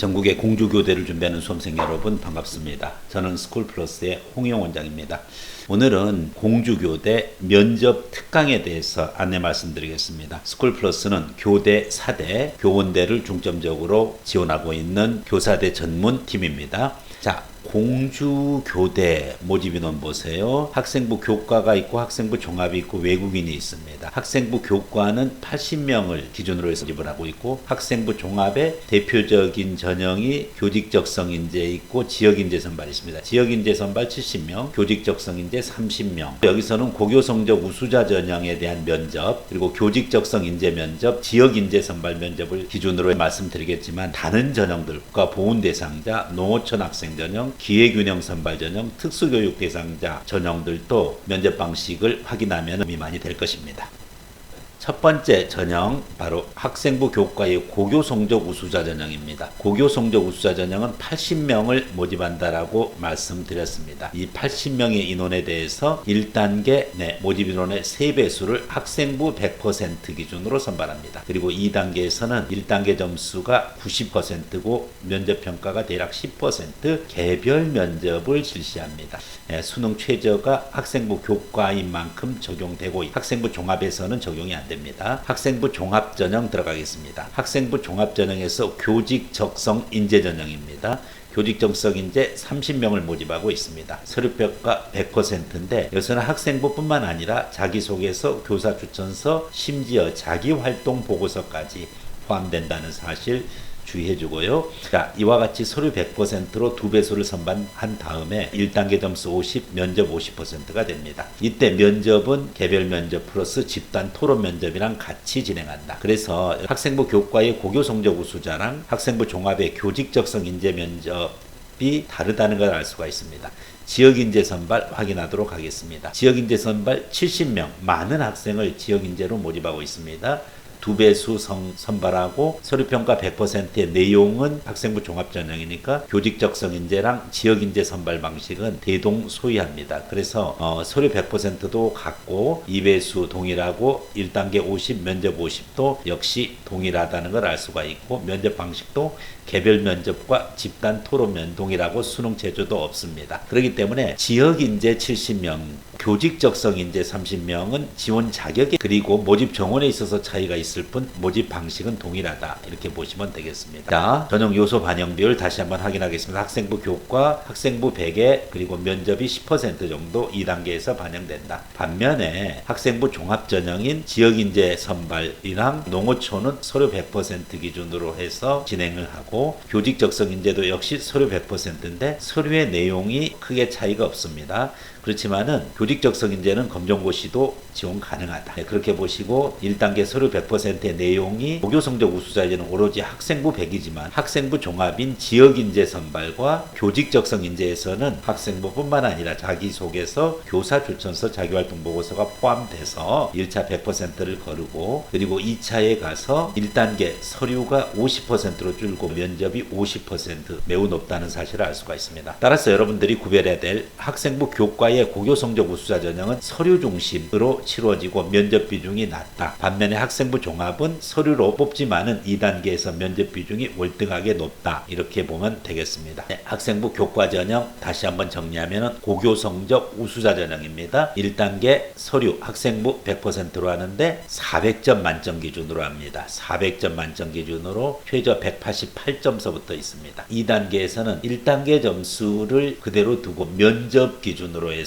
전국의 공주교대를 준비하는 수험생 여러분 반갑습니다. 저는 스쿨플러스의 홍영 원장입니다. 오늘은 공주교대 면접 특강에 대해서 안내 말씀드리겠습니다. 스쿨플러스는 교대 4대 교원대를 중점적으로 지원하고 있는 교사대 전문 팀입니다. 자, 공주교대 모집인원 보세요. 학생부 교과가 있고 학생부 종합이 있고 외국인이 있습니다. 학생부 교과는 80명을 기준으로 해서 모집을 하고 있고 학생부 종합의 대표적인 전형이 교직적성 인재 있고 지역인재 선발이 있습니다. 지역인재 선발 70명, 교직적성 인재 30명. 여기서는 고교 성적 우수자 전형에 대한 면접, 그리고 교직적성 인재 면접, 지역인재 선발 면접을 기준으로 말씀드리겠지만 다른 전형들과 보훈 대상자, 농어촌 학생 전형, 기회균형 선발 전형, 특수교육 대상자 전형들도 면접 방식을 확인하면 도움이 많이 될 것입니다. 첫 번째 전형 바로 학생부 교과의 고교 성적 우수자 전형입니다. 고교 성적 우수자 전형은 80명을 모집한다라고 말씀드렸습니다. 이 80명의 인원에 대해서 1단계 모집 인원의 3배수를 학생부 100% 기준으로 선발합니다. 그리고 2단계에서는 1단계 점수가 90%고 면접평가가 대략 10% 개별 면접을 실시합니다. 수능 최저가 학생부 교과인 만큼 적용되고 학생부 종합에서는 적용이 안 됩니다. 학생부 종합 전형 들어가겠습니다. 학생부 종합 전형에서 교직 적성 인재 전형입니다. 교직 적성 인재 30명을 모집하고 있습니다. 서류평가 100%인데 여기서는 학생부뿐만 아니라 자기소개서, 교사 추천서, 심지어 자기활동 보고서까지 포함된다는 사실 주의해주고요. 자, 이와 같이 서류 100%로 2배수를 선발한 다음에 1단계 점수 50, 면접 50%가 됩니다. 이때 면접은 개별 면접 플러스 집단 토론 면접이랑 같이 진행한다. 그래서 학생부 교과의 고교 성적 우수자랑 학생부 종합의 교직적성 인재 면접이 다르다는 걸 알 수가 있습니다. 지역인재 선발 확인하도록 하겠습니다. 지역인재 선발 70명, 많은 학생을 지역인재로 모집하고 있습니다. 2배수 선발하고 서류평가 100%의 내용은 학생부 종합전형이니까 교직적성 인재랑 지역인재 선발 방식은 대동소이합니다. 그래서 서류 100%도 같고 2배수 동일하고 1단계 50, 면접 50도 역시 동일하다는 걸 알 수가 있고 면접 방식도 개별 면접과 집단 토론면 동일하고 수능 제조도 없습니다. 그렇기 때문에 지역인재 70명, 교직적성 인재 30명은 지원 자격이 그리고 모집 정원에 있어서 차이가 있을 뿐 모집 방식은 동일하다. 이렇게 보시면 되겠습니다. 자, 전형 요소 반영 비율 다시 한번 확인하겠습니다. 학생부 교과, 학생부 100에 그리고 면접이 10% 정도 2단계에서 반영된다. 반면에 학생부 종합 전형인 지역인재 선발이랑 농어촌은 서류 100% 기준으로 해서 진행을 하고 교직적성 인재도 역시 서류 100%인데 서류의 내용이 크게 차이가 없습니다. 그렇지만은 교직적성 인재는 검정고시도 지원 가능하다. 그렇게 보시고 1단계 서류 100%의 내용이 고교 성적 우수자에는 오로지 학생부 100이지만 학생부 종합인 지역인재 선발과 교직적성 인재에서는 학생부뿐만 아니라 자기소개서, 교사 추천서, 자기활동 보고서가 포함돼서 1차 100%를 거르고 그리고 2차에 가서 1단계 서류가 50%로 줄고 면접이 50% 매우 높다는 사실을 알 수가 있습니다. 따라서 여러분들이 구별해야 될 학생부 교과의 고교 성적 우수자 전형은 서류 중심으로 치루어지고 면접 비중이 낮다. 반면에 학생부 종합은 서류로 뽑지만은 2단계에서 면접 비중이 월등하게 높다. 이렇게 보면 되겠습니다. 학생부 교과 전형 다시 한번 정리하면 고교 성적 우수자 전형입니다. 1단계 서류 학생부 100%로 하는데 400점 만점 기준으로 합니다. 400점 만점 기준으로 최저 188점서부터 있습니다. 2단계에서는 1단계 점수를 그대로 두고 면접 기준으로 해서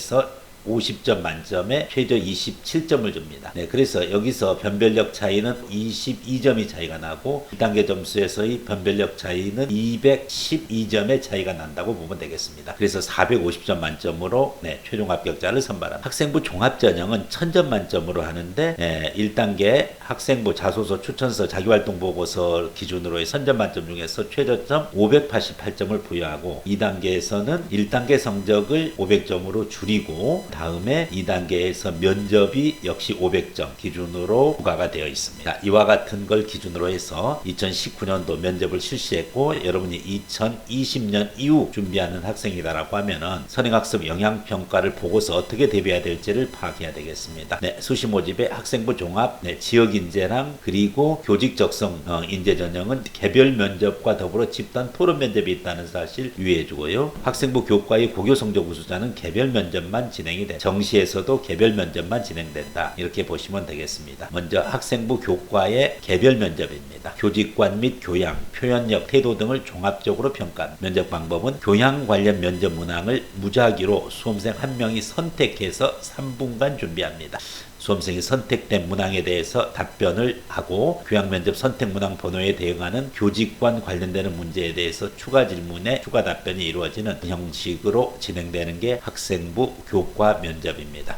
50점 만점에 최저 27점을 줍니다. 그래서 여기서 변별력 차이는 22점이 차이가 나고 1단계 점수에서의 변별력 차이는 212점의 차이가 난다고 보면 되겠습니다. 그래서 450점 만점으로 최종 합격자를 선발합니다. 학생부 종합전형은 1000점 만점으로 하는데 1단계 학생부 자소서, 추천서, 자기활동 보고서 기준으로 해서 1000점 만점 중에서 최저점 588점을 부여하고 2단계에서는 1단계 성적을 500점으로 줄이고 다음에 2단계에서 면접이 역시 500점 기준으로 부과가 되어 있습니다. 이와 같은 걸 기준으로 해서 2019년도 면접을 실시했고 여러분이 2020년 이후 준비하는 학생이다라고 하면은 선행학습 영향평가를 보고서 어떻게 대비해야 될지를 파악해야 되겠습니다. 네, 수시 모집의 학생부 종합, 네, 지역 인재랑 그리고 교직 적성 인재 전형은 개별 면접과 더불어 집단 토론 면접이 있다는 사실 유의해 주고요. 학생부 교과의 고교 성적 우수자는 개별 면접만 진행이 돼. 정시에서도 개별 면접만 진행된다. 이렇게 보시면 되겠습니다. 먼저 학생부 교과의 개별 면접입니다. 교직관 및 교양, 표현력, 태도 등을 종합적으로 평가합니다. 면접 방법은 교양 관련 면접 문항을 무작위로 수험생 한 명이 선택해서 3분간 준비합니다. 수험생이 선택된 문항에 대해서 답변을 하고 교양면접 선택 문항 번호에 대응하는 교직관 관련되는 문제에 대해서 추가 질문에 추가 답변이 이루어지는 형식으로 진행되는 게 학생부 교과 면접입니다.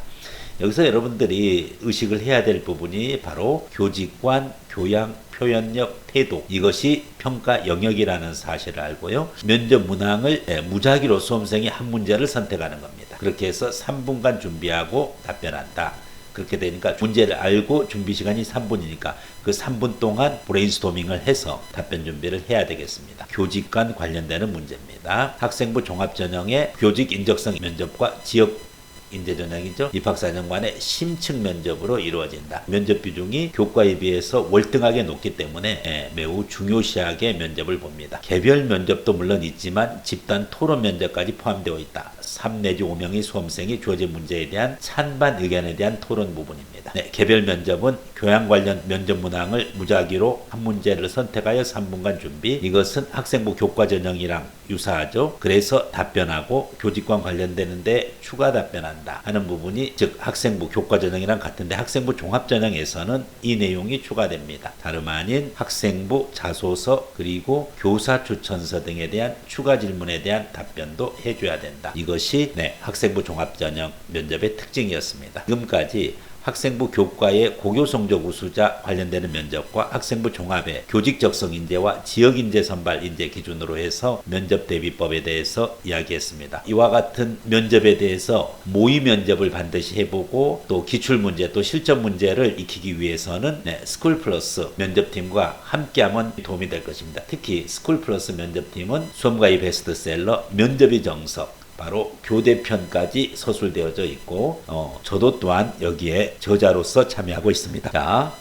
여기서 여러분들이 의식을 해야 될 부분이 바로 교직관, 교양, 표현력, 태도, 이것이 평가 영역이라는 사실을 알고요. 면접 문항을 무작위로 수험생이 한 문제를 선택하는 겁니다. 그렇게 해서 3분간 준비하고 답변한다. 그렇게 되니까 문제를 알고 준비 시간이 3분이니까 그 3분 동안 브레인스토밍을 해서 답변 준비를 해야 되겠습니다. 교직관 관련되는 문제입니다. 학생부 종합전형의 교직 인적성 면접과 지역 인재 전형이죠. 입학사정관의 심층 면접으로 이루어진다. 면접 비중이 교과에 비해서 월등하게 높기 때문에 매우 중요시하게 면접을 봅니다. 개별 면접도 물론 있지만 집단 토론 면접까지 포함되어 있다. 3 내지 5명의 수험생이 주어진 문제에 대한 찬반 의견에 대한 토론 부분입니다. 네, 개별 면접은 교양 관련 면접 문항을 무작위로 한 문제를 선택하여 3분간 준비. 이것은 학생부 교과 전형이랑 유사하죠. 그래서 답변하고 교직관 관련되는데 추가 답변한다 하는 부분이 즉 학생부 교과 전형이랑 같은데 학생부 종합 전형에서는 이 내용이 추가됩니다. 다름 아닌 학생부 자소서 그리고 교사 추천서 등에 대한 추가 질문에 대한 답변도 해줘야 된다. 이것이 학생부 종합 전형 면접의 특징이었습니다. 지금까지 학생부 교과의 고교 성적 우수자 관련되는 면접과 학생부 종합의 교직 적성 인재와 지역 인재 선발 인재 기준으로 해서 면접 대비법에 대해서 이야기했습니다. 이와 같은 면접에 대해서 모의 면접을 반드시 해보고 또 기출 문제 또 실전 문제를 익히기 위해서는 스쿨 플러스 면접팀과 함께하면 도움이 될 것입니다. 특히 스쿨 플러스 면접팀은 수험가의 베스트셀러 면접의 정석 바로 교대편까지 서술되어져 있고 저도 또한 여기에 저자로서 참여하고 있습니다. 자,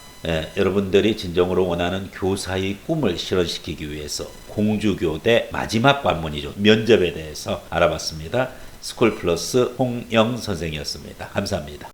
여러분들이 진정으로 원하는 교사의 꿈을 실현시키기 위해서 공주교대 마지막 관문이죠. 면접에 대해서 알아봤습니다. 스쿨 플러스 홍영 선생이었습니다. 감사합니다.